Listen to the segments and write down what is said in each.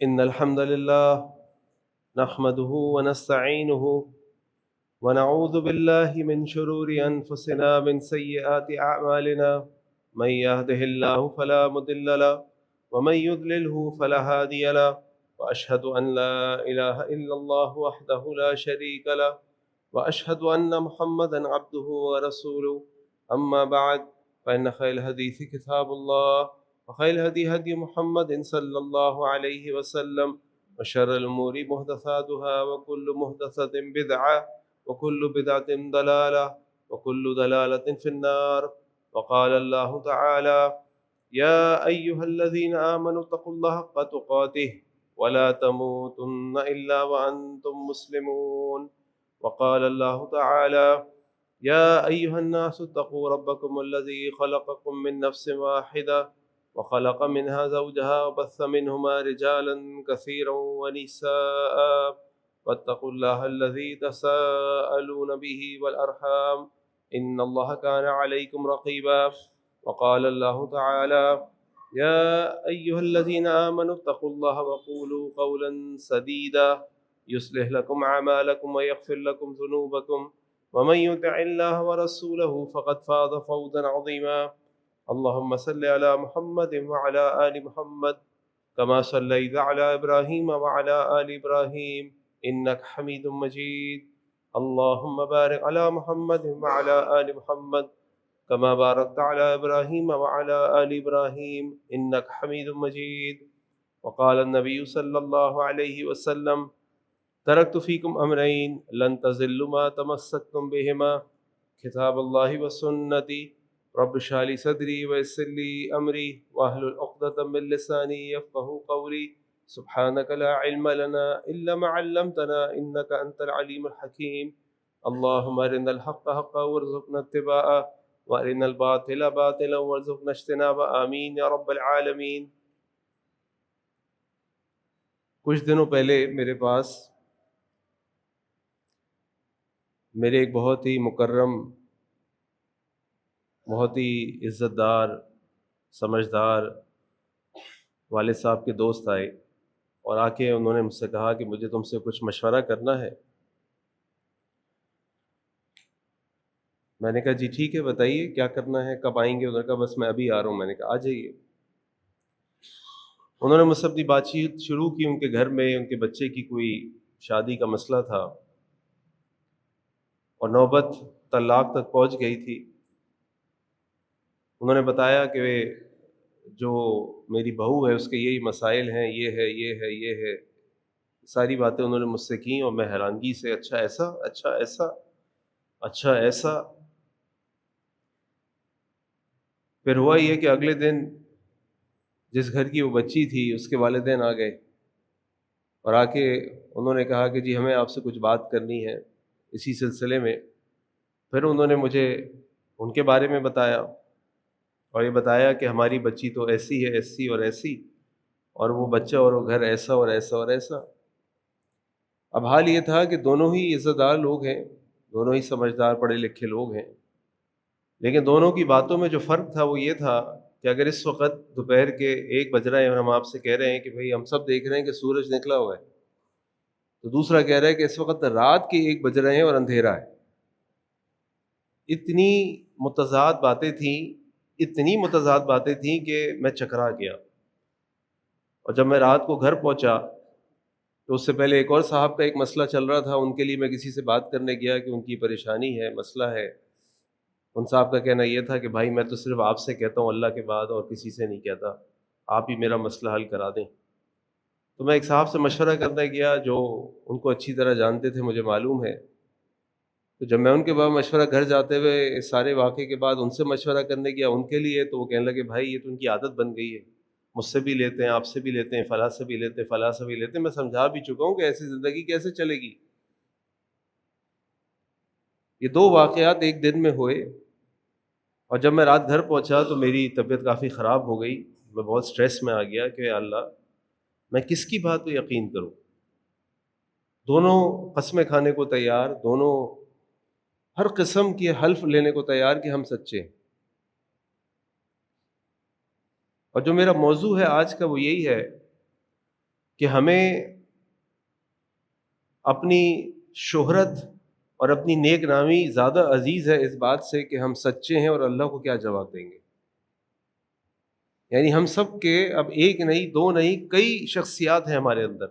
إن الحمد لله نحمده ونستعينه ونعوذ بالله من شرور أنفسنا من سيئات أعمالنا. من يهده الله فلا مضل له ومن يضلله فلا هادي له، وأشهد أن لا إله إلا الله وحده لا شريك له، وأشهد أن محمدا عبده ورسوله. أما بعد، فإن خير الحديث كتاب الله، وخير الهدي هدي محمد صلى الله عليه وسلم، وشر الأمور محدثاتها، وكل محدثة بدعة، وكل بدعة ضلالة، وكل ضلالة في النار. وقال الله تعالى: يا أيها الذين آمنوا اتقوا الله حق تقاته ولا تموتن إلا وأنتم مسلمون. وقال الله تعالى: يا أيها الناس اتقوا ربكم الذي خلقكم من نفس واحدة وخلق منها زوجها وبث منهما رجالا كثيرا ونساء، واتقوا الله الذي تساءلون به والأرحام إن الله كان عليكم رقيبا. وقال الله تعالى: يا أيها الذين آمنوا اتقوا الله وقولوا قولا سديدا يصلح لكم أعمالكم ويغفر لكم ذنوبكم، ومن يطع الله ورسوله فقد فاز فوزا عظيما. اللهم صل على محمد وعلى آل محمد كما صليت على إبراهيم وعلى آل إبراهيم إنك حميد مجيد. اللهم بارك على محمد وعلى آل محمد كما باركت على إبراهيم وعلى آل إبراهيم إنك حميد مجيد. وقال النبي صلى الله عليه وسلم: تركت فيكم أمرين لن تزلوا ما تمسكتم بهما، كتاب الله وسنتي. رب اشرح لي صدري ويسر لي أمري واحلل عقدة من لساني يفقهوا قولي. سبحانك لا علم لنا إلا ما علمتنا إنك أنت العليم الحكيم. اللهم أرنا الحق حقا وارزقنا اتباعه، وأرنا الباطل باطلا وارزقنا اجتنابه، آمین یا رب العالمین۔ کچھ دنوں پہلے میرے پاس میرے ایک بہت ہی مکرم، بہت ہی عزت دار، سمجھدار والد صاحب کے دوست آئے اور آ کے انہوں نے مجھ سے کہا کہ مجھے تم سے کچھ مشورہ کرنا ہے۔ میں نے کہا جی ٹھیک ہے، بتائیے کیا کرنا ہے، کب آئیں گے؟ انہوں نے کہا بس میں ابھی آ رہا ہوں۔ میں نے کہا آ جائیے۔ انہوں نے مجھ سے اپنی بات چیت شروع کی۔ ان کے گھر میں ان کے بچے کی کوئی شادی کا مسئلہ تھا اور نوبت طلاق تک پہنچ گئی تھی۔ انہوں نے بتایا کہ جو میری بہو ہے اس کے یہی مسائل ہیں، یہ ہے یہ ہے یہ ہے، ساری باتیں انہوں نے مجھ سے کی اور میں حیرانگی سے اچھا ایسا، اچھا ایسا، اچھا ایسا۔ پھر ہوا یہ کہ اگلے دن جس گھر کی وہ بچی تھی اس کے والدین آ گئے اور آ کے انہوں نے کہا کہ جی ہمیں آپ سے کچھ بات کرنی ہے اسی سلسلے میں۔ پھر انہوں نے مجھے ان کے بارے میں بتایا اور یہ بتایا کہ ہماری بچی تو ایسی ہے، ایسی اور ایسی، اور وہ بچہ اور وہ گھر ایسا اور ایسا اور ایسا۔ اب حال یہ تھا کہ دونوں ہی عزت دار لوگ ہیں، دونوں ہی سمجھدار پڑھے لکھے لوگ ہیں، لیکن دونوں کی باتوں میں جو فرق تھا وہ یہ تھا کہ اگر اس وقت دوپہر کے 1 بج رہا ہے اور ہم آپ سے کہہ رہے ہیں کہ بھئی ہم سب دیکھ رہے ہیں کہ سورج نکلا ہوا ہے، تو دوسرا کہہ رہا ہے کہ اس وقت رات کے 1 بج رہے ہیں اور اندھیرا ہے۔ اتنی متضاد باتیں تھیں، اتنی متضاد باتیں تھیں کہ میں چکرا گیا۔ اور جب میں رات کو گھر پہنچا تو اس سے پہلے ایک اور صاحب کا ایک مسئلہ چل رہا تھا، ان کے لیے میں کسی سے بات کرنے گیا کہ ان کی پریشانی ہے، مسئلہ ہے۔ ان صاحب کا کہنا یہ تھا کہ بھائی میں تو صرف آپ سے کہتا ہوں اللہ کے بعد اور کسی سے نہیں کہتا، آپ ہی میرا مسئلہ حل کرا دیں۔ تو میں ایک صاحب سے مشورہ کرنے گیا جو ان کو اچھی طرح جانتے تھے، مجھے معلوم ہے۔ تو جب میں ان کے بعد مشورہ گھر جاتے ہوئے اس سارے واقعے کے بعد ان سے مشورہ کرنے گیا ان کے لیے، تو وہ کہنے لگے بھائی یہ تو ان کی عادت بن گئی ہے، مجھ سے بھی لیتے ہیں، آپ سے بھی لیتے ہیں، فلاں سے بھی لیتے ہیں، فلاں سے بھی لیتے ہیں۔ میں سمجھا بھی چکا ہوں کہ ایسی زندگی کیسے چلے گی۔ یہ 2 واقعات ایک دن میں ہوئے، اور جب میں رات گھر پہنچا تو میری طبیعت کافی خراب ہو گئی، میں بہت سٹریس میں آ گیا کہ یا اللہ میں کس کی بات پہ یقین کروں۔ دونوں قسمیں کھانے کو تیار، دونوں ہر قسم کی حلف لینے کو تیار کہ ہم سچے ہیں۔ اور جو میرا موضوع ہے آج کا وہ یہی ہے کہ ہمیں اپنی شہرت اور اپنی نیک نامی زیادہ عزیز ہے اس بات سے کہ ہم سچے ہیں اور اللہ کو کیا جواب دیں گے. یعنی ہم سب کے اب ایک نہیں دو نہیں کئی شخصیات ہیں ہمارے اندر.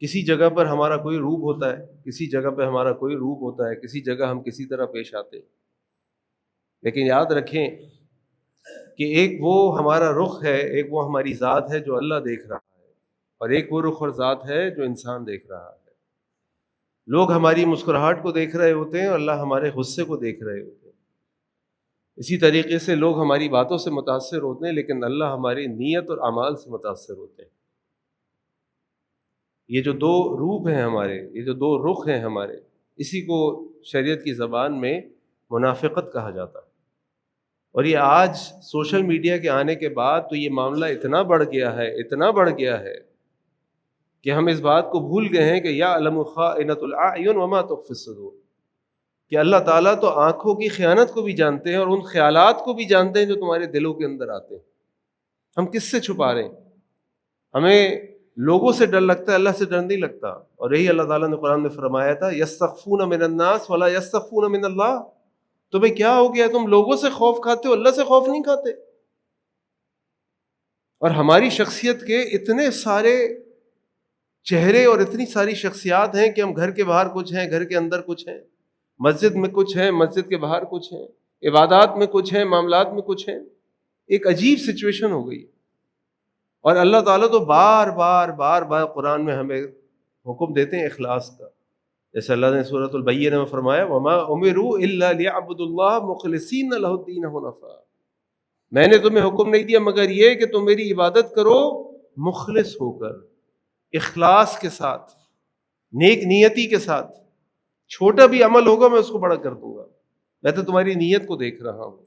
کسی جگہ پر ہمارا کوئی روپ ہوتا ہے، کسی جگہ پہ ہمارا کوئی روپ ہوتا ہے، کسی جگہ ہم کسی طرح پیش آتے ہیں. لیکن یاد رکھیں کہ ایک وہ ہمارا رخ ہے، ایک وہ ہماری ذات ہے جو اللہ دیکھ رہا ہے، اور ایک وہ رخ اور ذات ہے جو انسان دیکھ رہا ہے. لوگ ہماری مسکراہٹ کو دیکھ رہے ہوتے ہیں، اللہ ہمارے غصے کو دیکھ رہے ہوتے ہیں. اسی طریقے سے لوگ ہماری باتوں سے متاثر ہوتے ہیں، لیکن اللہ ہماری نیت اور اعمال سے متاثر ہوتے ہیں. یہ جو دو روپ ہیں ہمارے، یہ جو دو رخ ہیں ہمارے، اسی کو شریعت کی زبان میں منافقت کہا جاتا ہے. اور یہ آج سوشل میڈیا کے آنے کے بعد تو یہ معاملہ اتنا بڑھ گیا ہے، اتنا بڑھ گیا ہے کہ ہم اس بات کو بھول گئے ہیں کہ یعلم خائنۃ الاعین وما تخفی الصدور، کہ اللہ تعالیٰ تو آنکھوں کی خیانت کو بھی جانتے ہیں اور ان خیالات کو بھی جانتے ہیں جو تمہارے دلوں کے اندر آتے ہیں. ہم کس سے چھپا رہے ہیں؟ ہمیں لوگوں سے ڈر لگتا ہے، اللہ سے ڈر نہیں لگتا. اور یہی اللہ تعالیٰ نے قرآن میں فرمایا تھا یستخفون من الناس ولا یستخفون من اللہ. تمہیں کیا ہو گیا؟ تم لوگوں سے خوف کھاتے ہو، اللہ سے خوف نہیں کھاتے. اور ہماری شخصیت کے اتنے سارے چہرے اور اتنی ساری شخصیات ہیں کہ ہم گھر کے باہر کچھ ہیں، گھر کے اندر کچھ ہیں، مسجد میں کچھ ہیں، مسجد کے باہر کچھ ہیں، عبادات میں کچھ ہیں، معاملات میں کچھ ہیں. ایک عجیب سچویشن ہو گئی. اور اللہ تعالیٰ تو بار بار بار بار قرآن میں ہمیں حکم دیتے ہیں اخلاص کا. جیسے اللہ نے سورۃ البینہ میں فرمایا وما امروا الا ليعبدوا الله مخلصین له الدین حنفاء. میں نے تمہیں حکم نہیں دیا مگر یہ کہ تم میری عبادت کرو مخلص ہو کر، اخلاص کے ساتھ، نیک نیتی کے ساتھ. چھوٹا بھی عمل ہوگا میں اس کو بڑا کر دوں گا، میں تو تمہاری نیت کو دیکھ رہا ہوں.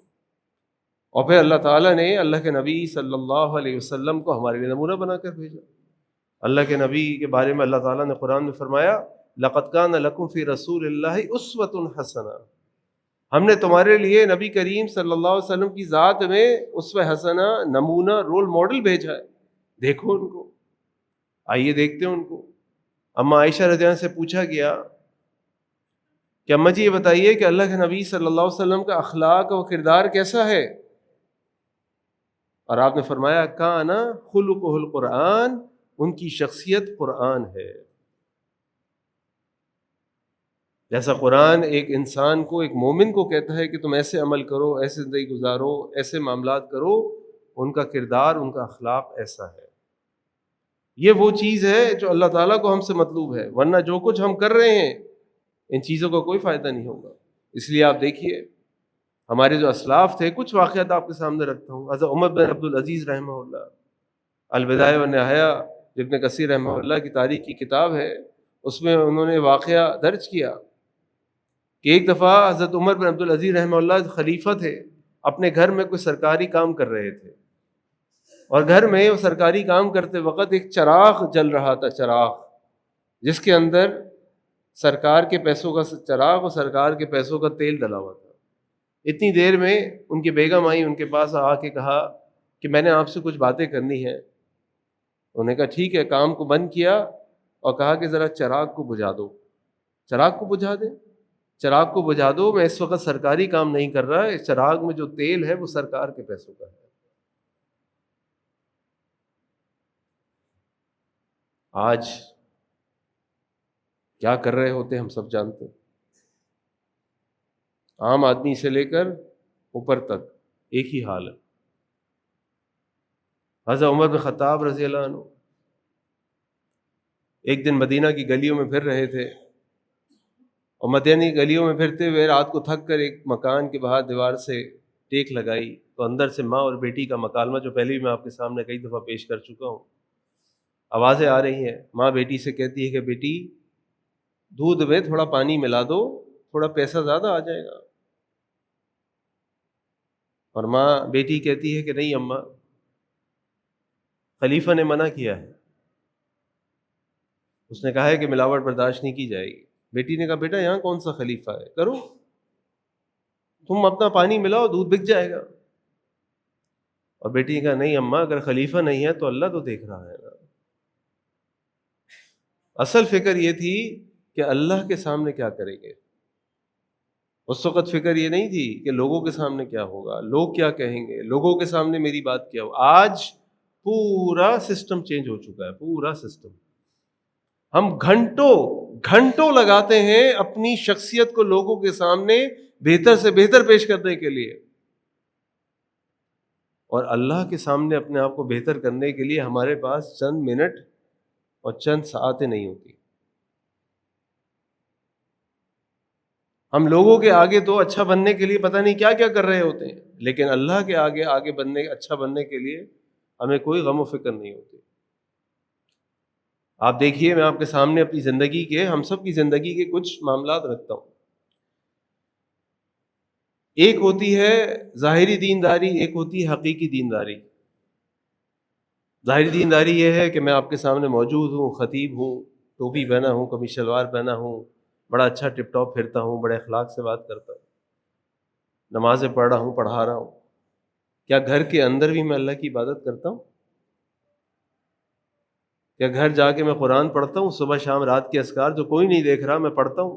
اور پھر اللہ تعالیٰ نے اللہ کے نبی صلی اللہ علیہ وسلم کو ہمارے لیے نمونہ بنا کر بھیجا. اللہ کے نبی کے بارے میں اللہ تعالیٰ نے قرآن میں فرمایا لقد کان لکم فی رسول اللہ اسوۃ حسنہ. ہم نے تمہارے لیے نبی کریم صلی اللہ علیہ وسلم کی ذات میں اسوہ حسنہ، نمونہ، رول ماڈل بھیجا ہے. دیکھو ان کو، آئیے دیکھتے ہیں ان کو. اما عائشہ رضی اللہ عنہا سے پوچھا گیا کہ اماں جی یہ بتائیے کہ اللہ کے نبی صلی اللہ علیہ وسلم کا اخلاق و کردار کیسا ہے؟ اور آپ نے فرمایا کان خلقہ القرآن، ان کی شخصیت قرآن ہے. جیسا قرآن ایک انسان کو، ایک مومن کو کہتا ہے کہ تم ایسے عمل کرو، ایسے زندگی گزارو، ایسے معاملات کرو، ان کا کردار، ان کا اخلاق ایسا ہے. یہ وہ چیز ہے جو اللہ تعالیٰ کو ہم سے مطلوب ہے، ورنہ جو کچھ ہم کر رہے ہیں ان چیزوں کا کوئی فائدہ نہیں ہوگا. اس لیے آپ دیکھیے ہمارے جو اسلاف تھے، کچھ واقعات آپ کے سامنے رکھتا ہوں. حضرت عمر بن عبد العزیز رحمہ اللہ، البدایہ والنہایہ جو ابن کثیر رحمہ اللہ کی تاریخ کی کتاب ہے، اس میں انہوں نے واقعہ درج کیا کہ ایک دفعہ حضرت عمر بن عبد العزیز رحمہ اللہ خلیفہ تھے، اپنے گھر میں کوئی سرکاری کام کر رہے تھے، اور گھر میں وہ سرکاری کام کرتے وقت ایک چراغ جل رہا تھا، چراغ جس کے اندر سرکار کے پیسوں کا چراغ اور سرکار کے پیسوں کا تیل ڈلا ہوا تھا. اتنی دیر میں ان کی بیگم آئی، ان کے پاس آ کے کہا کہ میں نے آپ سے کچھ باتیں کرنی ہے. انہوں نے کہا ٹھیک ہے. کام کو بند کیا اور کہا کہ ذرا چراغ کو بجھا دو. چراغ کو بجھا دیں، چراغ کو بجھا دو، میں اس وقت سرکاری کام نہیں کر رہا، اس چراغ میں جو تیل ہے وہ سرکار کے پیسوں کا ہے. آج کیا کر رہے ہوتے ہم سب جانتے ہیں. عام آدمی سے لے کر اوپر تک ایک ہی حال ہے. حضرت عمر بن خطاب رضی اللہ عنہ ایک دن مدینہ کی گلیوں میں پھر رہے تھے، اور مدینہ کی گلیوں میں پھرتے ہوئے رات کو تھک کر ایک مکان کے باہر دیوار سے ٹیک لگائی تو اندر سے ماں اور بیٹی کا مکالمہ، جو پہلے بھی میں آپ کے سامنے کئی دفعہ پیش کر چکا ہوں، آوازیں آ رہی ہیں. ماں بیٹی سے کہتی ہے کہ بیٹی دودھ میں تھوڑا پانی ملا دو، تھوڑا پیسہ زیادہ آ جائے گا. اور ماں بیٹی کہتی ہے کہ نہیں اماں، خلیفہ نے منع کیا ہے، اس نے کہا ہے کہ ملاوٹ برداشت نہیں کی جائے گی. بیٹی نے کہا بیٹا یہاں کون سا خلیفہ ہے، کرو، تم اپنا پانی ملاؤ، دودھ بک جائے گا. اور بیٹی نے کہا نہیں اماں، اگر خلیفہ نہیں ہے تو اللہ تو دیکھ رہا ہے نا. اصل فکر یہ تھی کہ اللہ کے سامنے کیا کریں گے. اس وقت فکر یہ نہیں تھی کہ لوگوں کے سامنے کیا ہوگا، لوگ کیا کہیں گے، لوگوں کے سامنے میری بات کیا ہو. آج پورا سسٹم چینج ہو چکا ہے، پورا سسٹم. ہم گھنٹوں گھنٹوں لگاتے ہیں اپنی شخصیت کو لوگوں کے سامنے بہتر سے بہتر پیش کرنے کے لیے، اور اللہ کے سامنے اپنے آپ کو بہتر کرنے کے لیے ہمارے پاس چند منٹ اور چند ساعتیں نہیں ہوتی. ہم لوگوں کے آگے تو اچھا بننے کے لیے پتہ نہیں کیا کیا کر رہے ہوتے ہیں، لیکن اللہ کے آگے اچھا بننے کے لیے ہمیں کوئی غم و فکر نہیں ہوتی. آپ دیکھیے، میں آپ کے سامنے اپنی زندگی کے، ہم سب کی زندگی کے کچھ معاملات رکھتا ہوں. ایک ہوتی ہے ظاہری دینداری، ایک ہوتی ہے حقیقی دینداری. ظاہری دینداری یہ ہے کہ میں آپ کے سامنے موجود ہوں، خطیب ہوں، ٹوپی پہنا ہوں، قمیص شلوار پہنا ہوں، بڑا اچھا ٹپ ٹاپ پھرتا ہوں، بڑے اخلاق سے بات کرتا ہوں، نمازیں پڑھ رہا ہوں، پڑھا رہا ہوں. کیا گھر کے اندر بھی میں اللہ کی عبادت کرتا ہوں؟ کیا گھر جا کے میں قرآن پڑھتا ہوں؟ صبح شام رات کے اذکار جو کوئی نہیں دیکھ رہا میں پڑھتا ہوں؟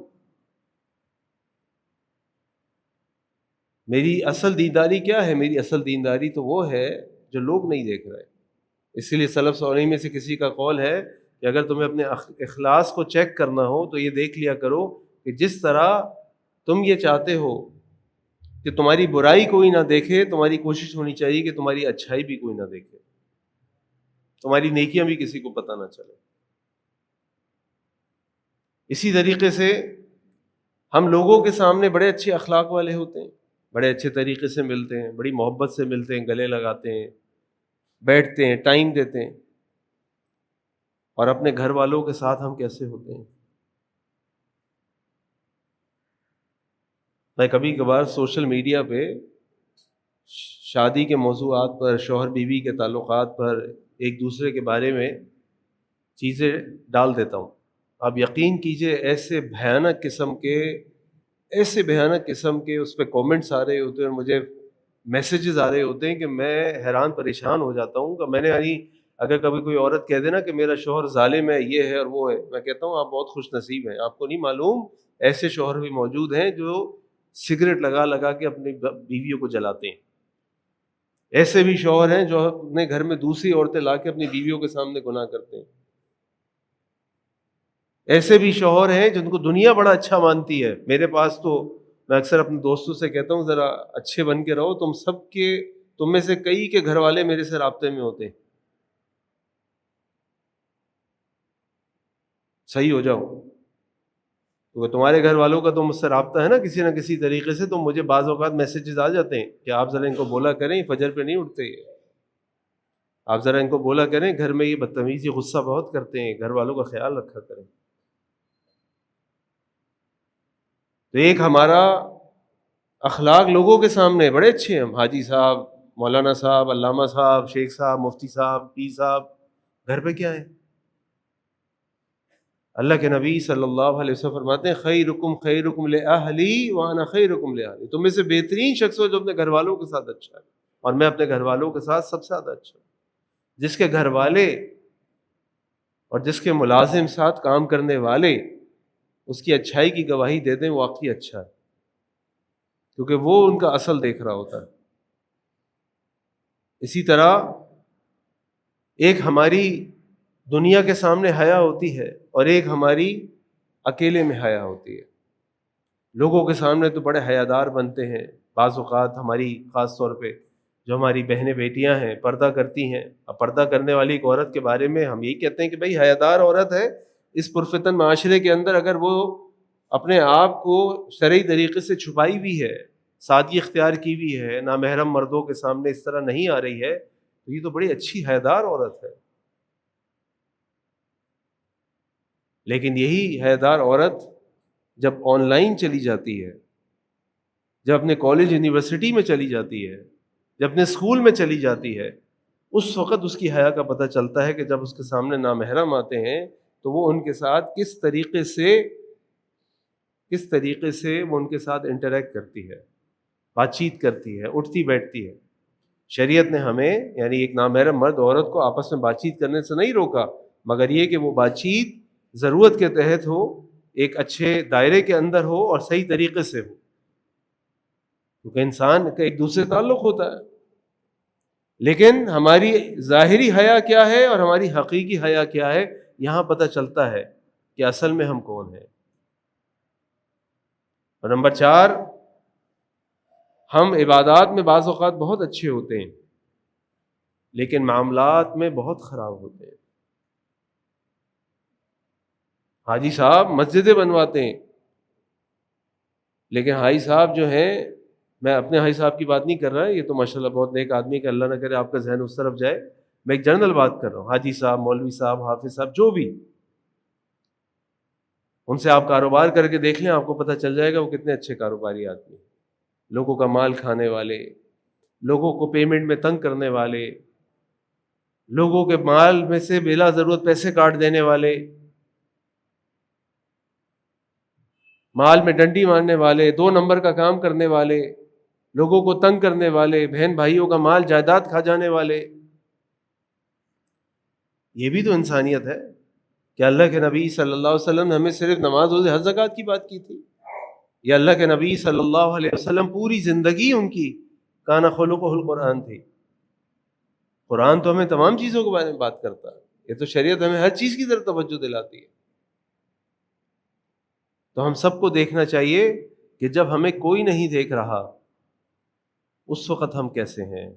میری اصل دینداری کیا ہے؟ میری اصل دینداری تو وہ ہے جو لوگ نہیں دیکھ رہے. اسی لیے سلف صالحین میں سے کسی کا قول ہے کہ اگر تمہیں اپنے اخلاص کو چیک کرنا ہو تو یہ دیکھ لیا کرو کہ جس طرح تم یہ چاہتے ہو کہ تمہاری برائی کوئی نہ دیکھے، تمہاری کوشش ہونی چاہیے کہ تمہاری اچھائی بھی کوئی نہ دیکھے، تمہاری نیکیاں بھی کسی کو پتہ نہ چلے. اسی طریقے سے ہم لوگوں کے سامنے بڑے اچھے اخلاق والے ہوتے ہیں، بڑے اچھے طریقے سے ملتے ہیں، بڑی محبت سے ملتے ہیں، گلے لگاتے ہیں، بیٹھتے ہیں، ٹائم دیتے ہیں. اور اپنے گھر والوں کے ساتھ ہم کیسے ہوتے ہیں؟ میں کبھی کبھار سوشل میڈیا پہ شادی کے موضوعات پر، شوہر بیوی کے تعلقات پر، ایک دوسرے کے بارے میں چیزیں ڈال دیتا ہوں. آپ یقین کیجئے ایسے بھیانک قسم کے اس پہ کومنٹس آ رہے ہوتے ہیں اور مجھے میسیجز آ رہے ہوتے ہیں کہ میں حیران پریشان ہو جاتا ہوں. کہ میں نے اگر کبھی کوئی عورت کہہ دے نا کہ میرا شوہر ظالم ہے، یہ ہے اور وہ ہے، میں کہتا ہوں آپ بہت خوش نصیب ہیں. آپ کو نہیں معلوم ایسے شوہر بھی موجود ہیں جو سگریٹ لگا لگا کے اپنی بیویوں کو جلاتے ہیں. ایسے بھی شوہر ہیں جو اپنے گھر میں دوسری عورتیں لا کے اپنی بیویوں کے سامنے گناہ کرتے ہیں. ایسے بھی شوہر ہیں جن کو دنیا بڑا اچھا مانتی ہے. میرے پاس تو میں اکثر اپنے دوستوں سے کہتا ہوں ذرا اچھے بن کے رہو، تم میں سے کئی کے گھر والے میرے سے رابطے میں ہوتے ہیں، صحیح ہو جاؤ. کیونکہ تمہارے گھر والوں کا تو مجھ سے رابطہ ہے نا کسی نہ کسی طریقے سے، تو مجھے بعض اوقات میسیجز آ جاتے ہیں کہ آپ ذرا ان کو بولا کریں فجر پہ نہیں اٹھتے، آپ ذرا ان کو بولا کریں گھر میں یہ بدتمیزی غصہ بہت کرتے ہیں، گھر والوں کا خیال رکھا کریں. تو ایک ہمارا اخلاق لوگوں کے سامنے بڑے اچھے ہیں، ہم حاجی صاحب، مولانا صاحب، علامہ صاحب، شیخ صاحب، مفتی صاحب، پیر صاحب، گھر پہ کیا ہے؟ اللہ کے نبی صلی اللہ علیہ وسلم فرماتے ہیں خیرکم خیرکم لأہلی وانا خیرکم لأہلی. تم میں سے بہترین شخص ہو جو اپنے گھر والوں کے ساتھ اچھا ہے، اور میں اپنے گھر والوں کے ساتھ سب سے زیادہ اچھا ہوں. جس کے گھر والے اور جس کے ملازم ساتھ کام کرنے والے اس کی اچھائی کی گواہی دے دیں، واقعی اچھا ہے، کیونکہ وہ ان کا اصل دیکھ رہا ہوتا ہے. اسی طرح ایک ہماری دنیا کے سامنے حیا ہوتی ہے اور ایک ہماری اکیلے میں حیا ہوتی ہے. لوگوں کے سامنے تو بڑے حیادار بنتے ہیں. بعض اوقات ہماری خاص طور پہ جو ہماری بہنیں بیٹیاں ہیں پردہ کرتی ہیں. اب پردہ کرنے والی ایک عورت کے بارے میں ہم یہی کہتے ہیں کہ بھئی حیادار عورت ہے. اس پرفتن معاشرے کے اندر اگر وہ اپنے آپ کو شرعی طریقے سے چھپائی بھی ہے، سادگی اختیار کی بھی ہے، نامحرم مردوں کے سامنے اس طرح نہیں آ رہی ہے، تو یہ تو بڑی اچھی حیادار عورت ہے. لیکن یہی حیادار عورت جب آن لائن چلی جاتی ہے، جب اپنے کالج یونیورسٹی میں چلی جاتی ہے، جب اپنے اسکول میں چلی جاتی ہے، اس وقت اس کی حیا کا پتہ چلتا ہے کہ جب اس کے سامنے نامحرم آتے ہیں تو وہ ان کے ساتھ کس طریقے سے وہ ان کے ساتھ انٹریکٹ کرتی ہے، بات چیت کرتی ہے، اٹھتی بیٹھتی ہے. شریعت نے ہمیں یعنی ایک نامحرم مرد عورت کو آپس میں بات چیت کرنے سے نہیں روکا، مگر یہ کہ وہ بات چیت ضرورت کے تحت ہو، ایک اچھے دائرے کے اندر ہو اور صحیح طریقے سے ہو، کیونکہ انسان کا ایک دوسرے سے تعلق ہوتا ہے. لیکن ہماری ظاہری حیا کیا ہے اور ہماری حقیقی حیا کیا ہے، یہاں پتہ چلتا ہے کہ اصل میں ہم کون ہیں. اور نمبر 4، ہم عبادات میں بعض اوقات بہت اچھے ہوتے ہیں لیکن معاملات میں بہت خراب ہوتے ہیں. حاجی صاحب مسجدیں بنواتے ہیں، لیکن حاجی صاحب جو ہیں، میں اپنے حاجی صاحب کی بات نہیں کر رہا، یہ تو ماشاءاللہ بہت نیک آدمی کہ اللہ نہ کرے آپ کا ذہن اس طرف جائے، میں ایک جنرل بات کر رہا ہوں. حاجی صاحب، مولوی صاحب، حافظ صاحب، جو بھی، ان سے آپ کاروبار کر کے دیکھ لیں، آپ کو پتہ چل جائے گا وہ کتنے اچھے کاروباری آدمی ہیں. لوگوں کا مال کھانے والے، لوگوں کو پیمنٹ میں تنگ کرنے والے، لوگوں کے مال میں سے بلا ضرورت پیسے کاٹ دینے والے، مال میں ڈنڈی مارنے والے، 2 نمبر کا کام کرنے والے، لوگوں کو تنگ کرنے والے، بہن بھائیوں کا مال جائیداد کھا جانے والے. یہ بھی تو انسانیت ہے کہ اللہ کے نبی صلی اللہ علیہ وسلم نے ہمیں صرف نماز، روزے، حج، زکوٰۃ کی بات کی تھی. یہ اللہ کے نبی صلی اللہ علیہ وسلم پوری زندگی ان کی کان خلقہ القرآن تھی. قرآن تو ہمیں تمام چیزوں کے بارے میں بات کرتا ہے، یہ تو شریعت ہمیں ہر چیز کی طرف توجہ دلاتی ہے. تو ہم سب کو دیکھنا چاہیے کہ جب ہمیں کوئی نہیں دیکھ رہا اس وقت ہم کیسے ہیں،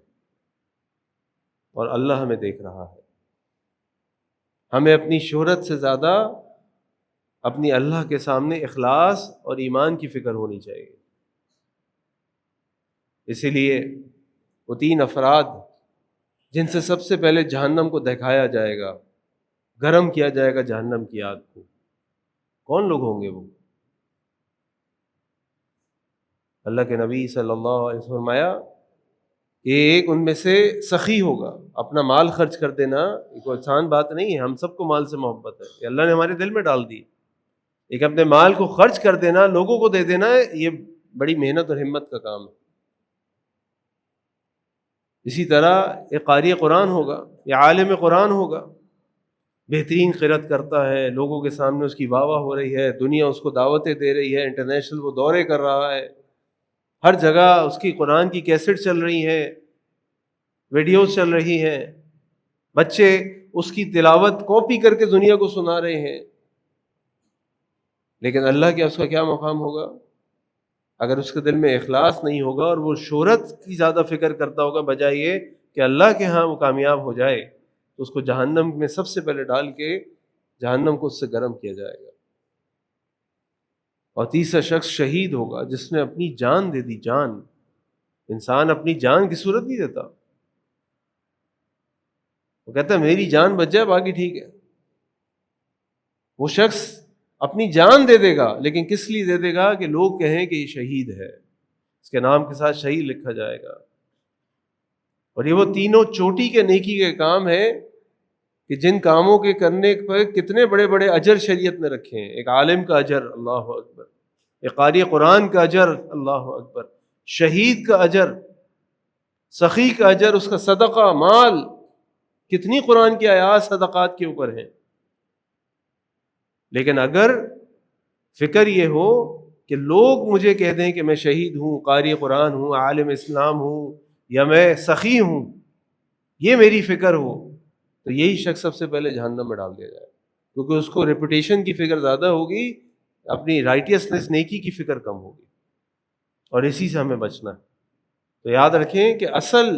اور اللہ ہمیں دیکھ رہا ہے. ہمیں اپنی شہرت سے زیادہ اپنی اللہ کے سامنے اخلاص اور ایمان کی فکر ہونی چاہیے. اسی لیے وہ 3 افراد جن سے سب سے پہلے جہنم کو دکھایا جائے گا، گرم کیا جائے گا جہنم کی آگ کو، کون لوگ ہوں گے وہ؟ اللہ کے نبی صلی اللہ علیہ وسلم فرمایا کہ ایک ان میں سے سخی ہوگا. اپنا مال خرچ کر دینا ایک آسان بات نہیں ہے، ہم سب کو مال سے محبت ہے، یہ اللہ نے ہمارے دل میں ڈال دی. ایک اپنے مال کو خرچ کر دینا، لوگوں کو دے دینا، یہ بڑی محنت اور ہمت کا کام ہے. اسی طرح ایک قاری قرآن ہوگا یا عالم قرآن ہوگا، بہترین قرأت کرتا ہے، لوگوں کے سامنے اس کی واہ واہ ہو رہی ہے، دنیا اس کو دعوتیں دے رہی ہے، انٹرنیشنل وہ دورے کر رہا ہے، ہر جگہ اس کی قرآن کی کیسٹ چل رہی ہیں، ویڈیوز چل رہی ہیں، بچے اس کی تلاوت کاپی کر کے دنیا کو سنا رہے ہیں. لیکن اللہ کے اس کا کیا مقام ہوگا اگر اس کے دل میں اخلاص نہیں ہوگا اور وہ شہرت کی زیادہ فکر کرتا ہوگا بجائے یہ کہ اللہ کے ہاں وہ کامیاب ہو جائے، تو اس کو جہنم میں سب سے پہلے ڈال کے جہنم کو اس سے گرم کیا جائے گا. اور تیسرا شخص شہید ہوگا جس نے اپنی جان دے دی. جان، انسان اپنی جان کی صورت نہیں دیتا، وہ کہتا ہے میری جان بچ جائے باقی ٹھیک ہے. وہ شخص اپنی جان دے دے گا، لیکن کس لیے دے دے گا؟ کہ لوگ کہیں کہ یہ شہید ہے، اس کے نام کے ساتھ شہید لکھا جائے گا. اور یہ وہ تینوں چوٹی کے نیکی کے کام ہیں کہ جن کاموں کے کرنے پر کتنے بڑے بڑے اجر شریعت نے رکھے ہیں. ایک عالم کا اجر، اللہ اکبر، ایک قاری قرآن کا اجر، اللہ اکبر، شہید کا اجر، سخی کا اجر، اس کا صدقہ مال، کتنی قرآن کی آیات صدقات کے اوپر ہیں. لیکن اگر فکر یہ ہو کہ لوگ مجھے کہہ دیں کہ میں شہید ہوں، قاری قرآن ہوں، عالم اسلام ہوں، یا میں سخی ہوں، یہ میری فکر ہو، تو یہی شخص سب سے پہلے جہنم میں ڈال دیا جائے، کیونکہ اس کو ریپوٹیشن کی فکر زیادہ ہوگی، اپنی رائٹیسنس، نیکی کی فکر کم ہوگی. اور اسی سے ہمیں بچنا ہے. تو یاد رکھیں کہ اصل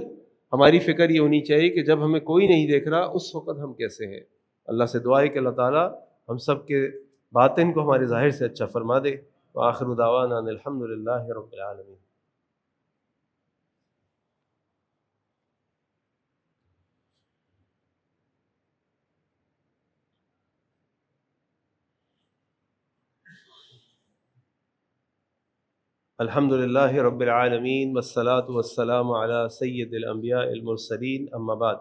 ہماری فکر یہ ہونی چاہیے کہ جب ہمیں کوئی نہیں دیکھ رہا اس وقت ہم کیسے ہیں. اللہ سے دعا ہے کہ اللہ تعالیٰ ہم سب کے باطن کو ہمارے ظاہر سے اچھا فرما دے. وآخر دعوانا ان الحمد للہ رب العالمین. الحمد للہ رب العالمین والصلاة والسلام علی سید الانبیاء المرسلین، اما بعد.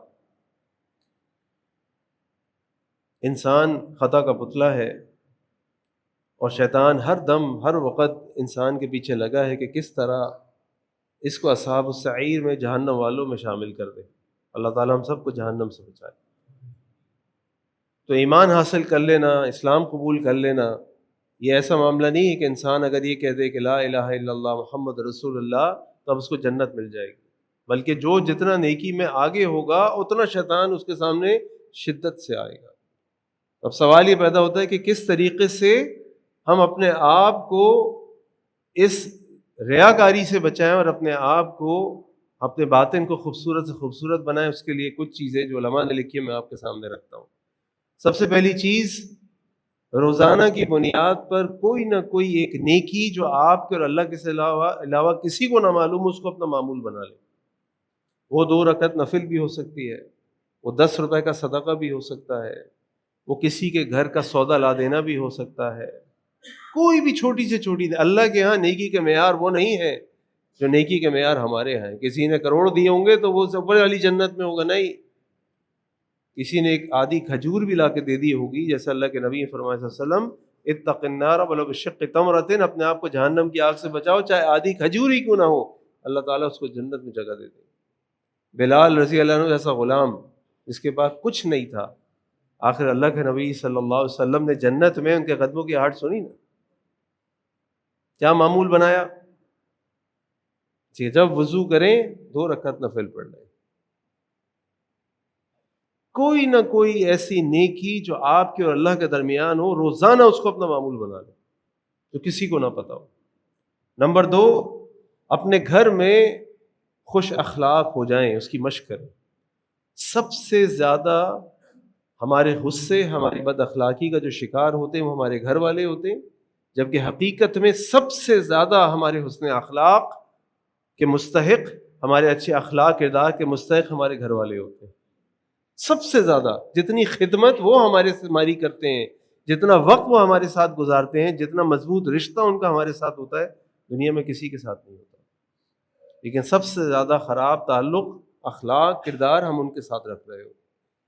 انسان خطا کا پتلا ہے، اور شیطان ہر دم ہر وقت انسان کے پیچھے لگا ہے کہ کس طرح اس کو اصحاب السعیر میں، جہنم والوں میں شامل کر دے. اللہ تعالیٰ ہم سب کو جہنم سے بچائے. تو ایمان حاصل کر لینا، اسلام قبول کر لینا، یہ ایسا معاملہ نہیں ہے کہ انسان اگر یہ کہہ دے کہ لا الہ الا اللہ محمد رسول اللہ تو اب اس کو جنت مل جائے گی، بلکہ جو جتنا نیکی میں آگے ہوگا اتنا شیطان اس کے سامنے شدت سے آئے گا۔ اب سوال یہ پیدا ہوتا ہے کہ کس طریقے سے ہم اپنے آپ کو اس ریاکاری سے بچائیں اور اپنے آپ کو، اپنے باطن کو خوبصورت سے خوبصورت بنائیں۔ اس کے لیے کچھ چیزیں جو علماء نے لکھی ہے میں آپ کے سامنے رکھتا ہوں۔ سب سے پہلی چیز، روزانہ کی بنیاد پر کوئی نہ کوئی ایک نیکی جو آپ کے اور اللہ کے علاوہ کسی کو نہ معلوم، اس کو اپنا معمول بنا لیں۔ وہ 2 رکعت نفل بھی ہو سکتی ہے، وہ 10 روپے کا صدقہ بھی ہو سکتا ہے، وہ کسی کے گھر کا سودا لا دینا بھی ہو سکتا ہے، کوئی بھی چھوٹی سے چھوٹی۔ اللہ کے ہاں نیکی کے معیار وہ نہیں ہے جو نیکی کے معیار ہمارے ہیں۔ کسی نے کروڑ دیے ہوں گے تو وہ اوپر والی جنت میں ہوگا، نہیں، کسی نے ایک آدھی کھجور بھی لا کے دے دی ہوگی، جیسے اللہ کے نبی فرمائے صلی اللہ علیہ وسلم اتق النار ولو بشق تمرۃ، اپنے آپ کو جہنم کی آگ سے بچاؤ چاہے آدھی کھجور ہی کیوں نہ ہو، اللہ تعالیٰ اس کو جنت میں جگہ دے دے۔ بلال رضی اللہ عنہ جیسا غلام جس کے پاس کچھ نہیں تھا، آخر اللہ کے نبی صلی اللہ علیہ وسلم نے جنت میں ان کے قدموں کی آہٹ سنی نا، کیا معمول بنایا کہ جب وضو کریں 2 رکعت نفل پڑھ لیں۔ کوئی نہ کوئی ایسی نیکی جو آپ کے اور اللہ کے درمیان ہو، روزانہ اس کو اپنا معمول بنا لیں جو کسی کو نہ پتا ہو۔ نمبر 2، اپنے گھر میں خوش اخلاق ہو جائیں، اس کی مشق کریں۔ سب سے زیادہ ہمارے غصے، ہماری بد اخلاقی کا جو شکار ہوتے ہیں وہ ہمارے گھر والے ہوتے ہیں، جبکہ حقیقت میں سب سے زیادہ ہمارے حسن اخلاق کے مستحق، ہمارے اچھے اخلاق کردار کے مستحق ہمارے گھر والے ہوتے ہیں۔ سب سے زیادہ جتنی خدمت وہ ہماری کرتے ہیں، جتنا وقت وہ ہمارے ساتھ گزارتے ہیں، جتنا مضبوط رشتہ ان کا ہمارے ساتھ ہوتا ہے، دنیا میں کسی کے ساتھ نہیں ہوتا۔ لیکن سب سے زیادہ خراب تعلق، اخلاق، کردار ہم ان کے ساتھ رکھ رہے ہو۔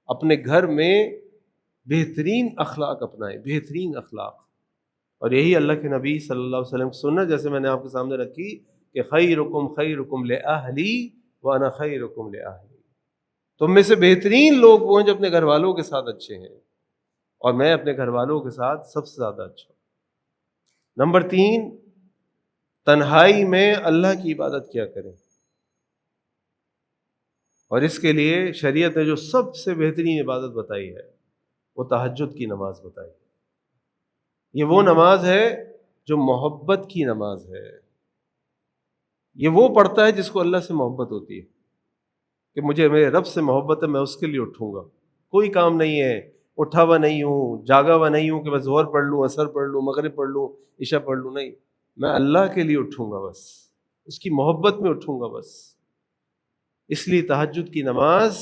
اپنے گھر میں بہترین اخلاق اپنائیں، بہترین اخلاق، اور یہی اللہ کے نبی صلی اللہ علیہ وسلم کی سنت، جیسے میں نے آپ کے سامنے رکھی کہ خیرکم خیرکم لأہلی وانا خیرکم لأہلی، تم میں سے بہترین لوگ وہ ہیں جو اپنے گھر والوں کے ساتھ اچھے ہیں، اور میں اپنے گھر والوں کے ساتھ سب سے زیادہ اچھا ہوں۔ نمبر 3، تنہائی میں اللہ کی عبادت کیا کریں، اور اس کے لیے شریعت نے جو سب سے بہترین عبادت بتائی ہے وہ تہجد کی نماز بتائی ہے۔ یہ وہ نماز ہے جو محبت کی نماز ہے۔ یہ وہ پڑھتا ہے جس کو اللہ سے محبت ہوتی ہے کہ مجھے میرے رب سے محبت ہے، میں اس کے لیے اٹھوں گا، کوئی کام نہیں ہے، اٹھا ہوا نہیں ہوں، جاگا ہوا نہیں ہوں کہ میں ظہر پڑھ لوں، عصر پڑھ لوں، مغرب پڑھ لوں، عشاء پڑھ لوں، نہیں، میں اللہ کے لیے اٹھوں گا، بس اس کی محبت میں اٹھوں گا بس۔ اس لیے تہجد کی نماز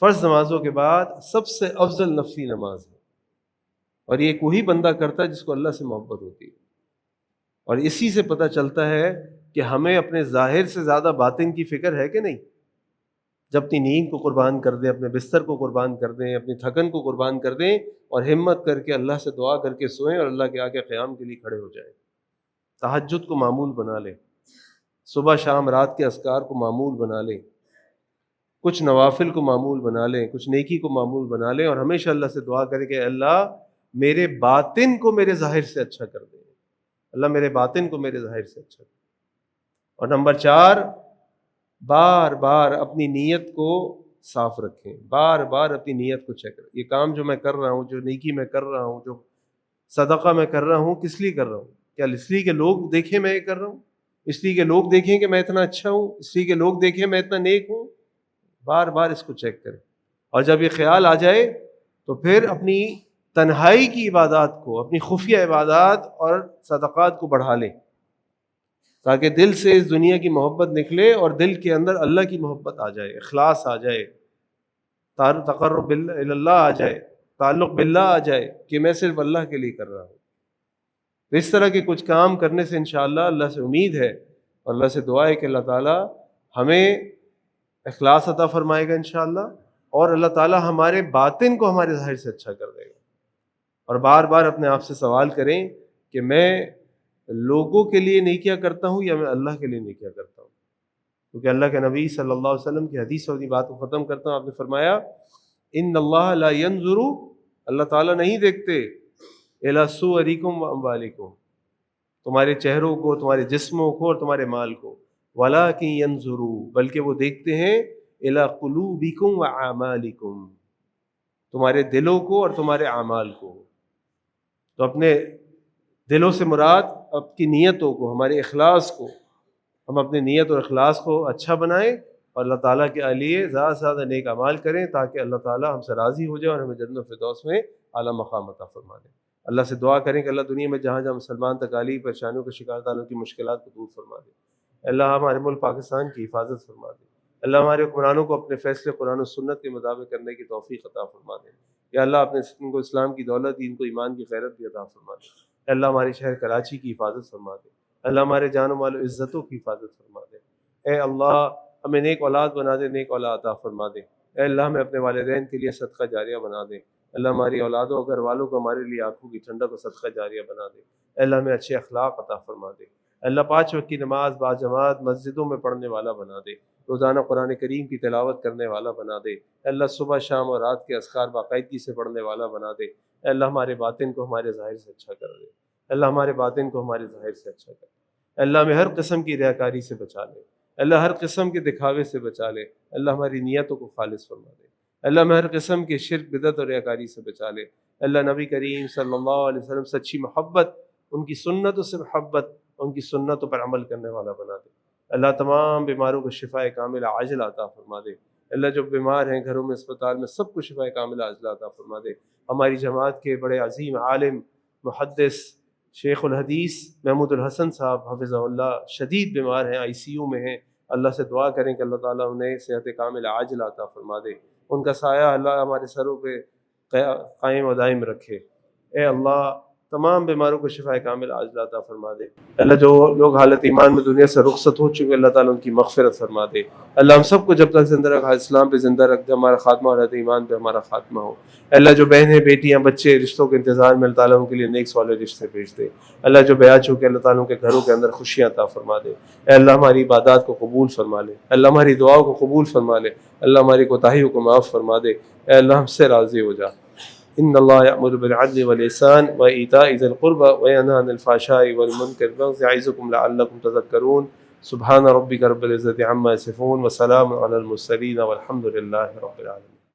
فرض نمازوں کے بعد سب سے افضل نفلی نماز ہے، اور یہ کوئی بندہ کرتا ہے جس کو اللہ سے محبت ہوتی ہے۔ اور اسی سے پتہ چلتا ہے کہ ہمیں اپنے ظاہر سے زیادہ باطن کی فکر ہے کہ نہیں۔ جب اپنی نیند کو قربان کر دیں، اپنے بستر کو قربان کر دیں، اپنی تھکن کو قربان کر دیں، اور ہمت کر کے اللہ سے دعا کر کے سوئیں اور اللہ کے آگے قیام کے لیے کھڑے ہو جائیں۔ تہجد کو معمول بنا لیں، صبح شام رات کے اذکار کو معمول بنا لیں، کچھ نوافل کو معمول بنا لیں، کچھ نیکی کو معمول بنا لیں، اور ہمیشہ اللہ سے دعا کریں کہ اللہ میرے باطن کو میرے ظاہر سے اچھا کر دے، اللہ میرے باطن کو میرے ظاہر سے اچھا کر دے۔ اور نمبر 4، بار بار اپنی نیت کو صاف رکھیں، بار بار اپنی نیت کو چیک کریں۔ یہ کام جو میں کر رہا ہوں، جو نیکی میں کر رہا ہوں، جو صدقہ میں کر رہا ہوں، کس لیے کر رہا ہوں؟ کیا اس لیے کہ لوگ دیکھیں میں یہ کر رہا ہوں؟ اس لیے کہ لوگ دیکھیں کہ میں اتنا اچھا ہوں؟ اس لیے کہ لوگ دیکھیں میں اتنا نیک ہوں؟ بار بار اس کو چیک کریں، اور جب یہ خیال آ جائے تو پھر اپنی تنہائی کی عبادات کو، اپنی خفیہ عبادات اور صدقات کو بڑھا لیں، تاکہ دل سے اس دنیا کی محبت نکلے اور دل کے اندر اللہ کی محبت آ جائے، اخلاص آ جائے، تقرب اللہ آ جائے، تعلق باللہ آ جائے کہ میں صرف اللہ کے لیے کر رہا ہوں۔ تو اس طرح کے کچھ کام کرنے سے انشاءاللہ اللہ سے امید ہے اور اللہ سے دعا ہے کہ اللہ تعالیٰ ہمیں اخلاص عطا فرمائے گا انشاءاللہ، اور اللہ تعالیٰ ہمارے باطن کو ہمارے ظاہر سے اچھا کر دے گا۔ اور بار بار اپنے آپ سے سوال کریں کہ میں لوگوں کے لیے نیکیاں کرتا ہوں یا میں اللہ کے لیے نیکیاں کرتا ہوں، کیونکہ اللہ کے نبی صلی اللہ علیہ وسلم کی حدیث، اور بات کو ختم کرتا ہوں، آپ نے فرمایا ان اللہ لا ينظر اللہ تعالیٰ نہیں دیکھتے الی صورکم و اموالکم، تمہارے چہروں کو، تمہارے جسموں کو اور تمہارے مال کو، ولکن ینظروا، بلکہ وہ دیکھتے ہیں الی قلوبکم و اعمالکم، تمہارے دلوں کو اور تمہارے اعمال کو۔ تو اپنے دلوں سے مراد آپ کی نیتوں کو، ہمارے اخلاص کو، ہم اپنے نیت اور اخلاص کو اچھا بنائیں اور اللہ تعالیٰ کے لیے زیادہ سے زیادہ نیک اعمال کریں، تاکہ اللہ تعالیٰ ہم سے راضی ہو جائے اور ہمیں جنت الفردوس میں اعلیٰ مقام عطا فرما دے۔ اللہ سے دعا کریں کہ اللہ دنیا میں جہاں جہاں مسلمان تکالیف پریشانیوں کا شکار تھا، ان کی مشکلات کو دور فرما دے۔ اللہ ہمارے ملک پاکستان کی حفاظت فرما دے۔ اللہ ہمارے حکمرانوں کو اپنے فیصلے قرآن و سنت کے مطابق کرنے کی توفیق عطا فرما دے۔ یا اللہ اپنے ان کو اسلام کی دولت دی، ان کو ایمان کی غیرت بھی عطا فرما دے۔ اللہ ہمارے شہر کراچی کی حفاظت فرما دے۔ اللہ ہمارے جان و مال و عزتوں کی حفاظت فرما دے۔ اے اللہ ہمیں نیک اولاد بنا دے، نیک اولاد عطا فرما دے۔ اے اللہ ہمیں اپنے والدین کے لیے صدقہ جاریہ بنا دے۔ اللہ ہماری اولادوں اور گھر والوں کو ہمارے لیے آنکھوں کی ٹھنڈک اور صدقہ جاریہ بنا دے۔ اے اللہ ہمیں اچھے اخلاق عطا فرما دے۔ اللہ 5 وقت کی نماز باجماعت مسجدوں میں پڑھنے والا بنا دے۔ روزانہ قرآن کریم کی تلاوت کرنے والا بنا دے۔ اے اللہ صبح شام اور رات کے اذکار باقاعدگی سے پڑھنے والا بنا دے۔ اے اللہ ہمارے باطن کو ہمارے ظاہر سے اچھا کر دے۔ اللہ ہمارے باطن کو ہمارے ظاہر سے اچھا کر دے۔ اللہ ہمیں ہر قسم کی ریاکاری سے بچا لے۔ اللہ ہر قسم کے دکھاوے سے بچا لے۔ اللہ ہماری نیتوں کو خالص فرما دے۔ اللہ ہمیں ہر قسم کے شرک بدعت اور ریاکاری سے بچا لے۔ اللہ نبی کریم صلی اللہ علیہ وسلم سچی محبت، ان کی سنتوں سے محبت، ان کی سنتوں پر عمل کرنے والا بنا دے۔ اللہ تمام بیماروں کو شفاء کاملہ عاجلہ عطا فرما دے۔ اللہ جو بیمار ہیں گھروں میں، اسپتال میں، سب کو شفاء کاملہ عاجلہ عطا فرما دے۔ ہماری جماعت کے بڑے عظیم عالم محدث شیخ الحدیث محمود الحسن صاحب حفظہ اللہ شدید بیمار ہیں، ICU میں ہیں۔ اللہ سے دعا کریں کہ اللہ تعالیٰ انہیں صحت کاملہ عاجلہ عطا فرما دے۔ ان کا سایہ اللہ ہمارے سروں پہ قائم و دائم رکھے۔ اے اللہ تمام بیماروں کو شفاء کامل عاجلہ عطا فرما دے۔ اللہ جو لوگ حالت ایمان میں دنیا سے رخصت ہو چکے، اللہ تعالیٰ ان کی مغفرت فرما دے۔ اللہ ہم سب کو جب تک زندہ رکھا اسلام پہ زندہ رکھ دے، ہمارا خاتمہ اور حالت ایمان پہ ہمارا خاتمہ ہو۔ اللہ جو بہنیں بیٹیاں بچے رشتوں کے انتظار میں، اللہ تعالیٰ ان کے لیے نیک صالح رشتے بھیج دے۔ اللہ جو بیاہ چکے، اللہ تعالیٰ ان کے گھروں کے اندر خوشیاں عطا فرما دے۔ اے اللہ ہماری عبادات کو قبول فرما لے۔ اللہ ہماری دعاؤں کو قبول فرما لے۔ اللہ ہماری کوتاہیوں کو معاف فرما دے۔ اے اللہ ہم سے راضی ہو جا۔ ان اللہ یأمر بالعدل والإحسان وإیتاء ذی القربى وینہی عن الفحشاء والمنکر والبغی یعظکم لعلکم تذکرون۔ سبحان ربک رب العزة عما یصفون وسلام علی المرسلین والحمد للہ رب العالمین۔